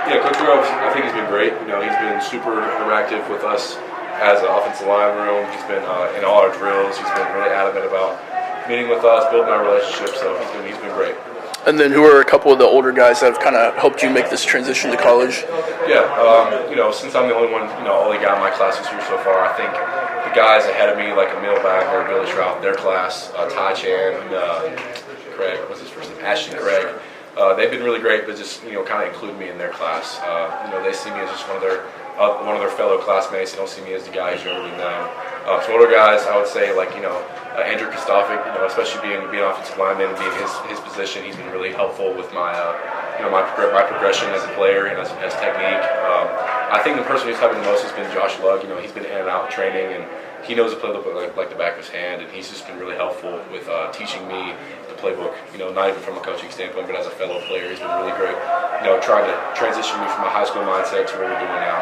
Yeah, Coach Rudolph, I think he's been great. He's been super interactive with us as an offensive line room. He's been in all our drills. He's been really adamant about meeting with us, building our relationship. So he's been great. And then who are a couple of the older guys that have kind of helped you make this transition to college? Yeah, since I'm the only one, only guy in my class this year so far, I think the guys ahead of me, like Emil Wagner, Billy Shrout, their class, Ty Chan, and Craig, what's his first name? Ashton Craig. They've been really great, but just kind of include me in their class. They see me as just one of their fellow classmates. They don't see me as the guy who's younger than them. Some older guys, I would say, like Andrew Kostovic, especially being offensive lineman and being his position, he's been really helpful with my my progression as a player and as technique. I think the person who's helping the most has been Josh Lugg. He's been in and out of training, and he knows the playbook like the back of his hand, and he's just been really helpful with teaching me the playbook. Not even from a coaching standpoint, but as a fellow player, he's been really great. Trying to transition me from a high school mindset to what we're doing now.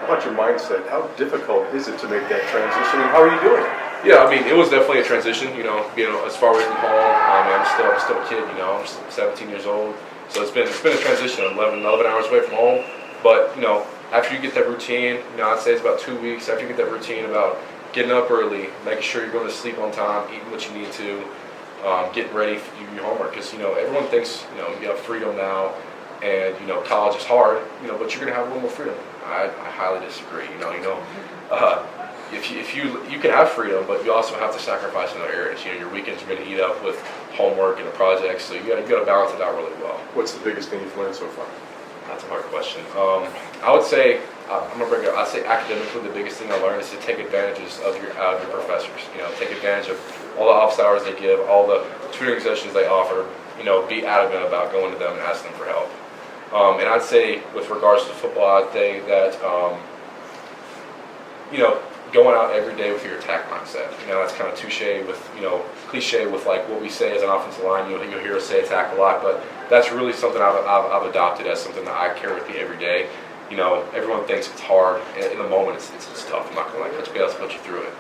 How about your mindset? How difficult is it to make that transition, and how are you doing it? Yeah, it was definitely a transition. Being as far away from home. I'm still a kid. I'm 17 years old, so it's been a transition. I'm 11 hours away from home, but after you get that routine, I'd say it's about 2 weeks. After you get that routine about getting up early, making sure you're going to sleep on time, eating what you need to, getting ready for your homework, because everyone thinks you have freedom now, and college is hard, but you're going to have a little more freedom. I highly disagree. If you can have freedom, but you also have to sacrifice in other areas. Your weekends are going to eat up with homework and the projects, so you got to balance it out really well. What's the biggest thing you've learned so far? That's a hard question. I would say I'd say academically the biggest thing I learned is to take advantages of your professors. Take advantage of all the office hours they give, all the tutoring sessions they offer. Be adamant about going to them and asking them for help. And I'd say with regards to football, I'd say that going out every day with your attack mindset. That's kind of cliche with like what we say as an offensive line. You'll hear us say attack a lot, but that's really something I've adopted as something that I carry with me every day. Everyone thinks it's hard. In the moment, it's tough. I'm not going to Coach Bales put you through it.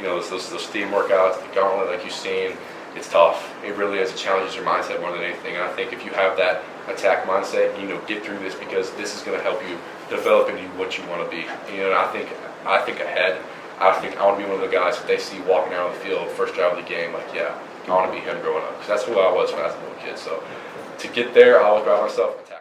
Those steam workouts, the gauntlet like you've seen, it's tough. It really is. It challenges your mindset more than anything. And I think if you have that attack mindset, get through this, because this is going to help you develop into what you want to be. And I think ahead. I think I want to be one of the guys that they see walking out on the field, first drive of the game, like, yeah, I want to be him growing up. Because that's who I was when I was a little kid. So to get there, I always drive myself.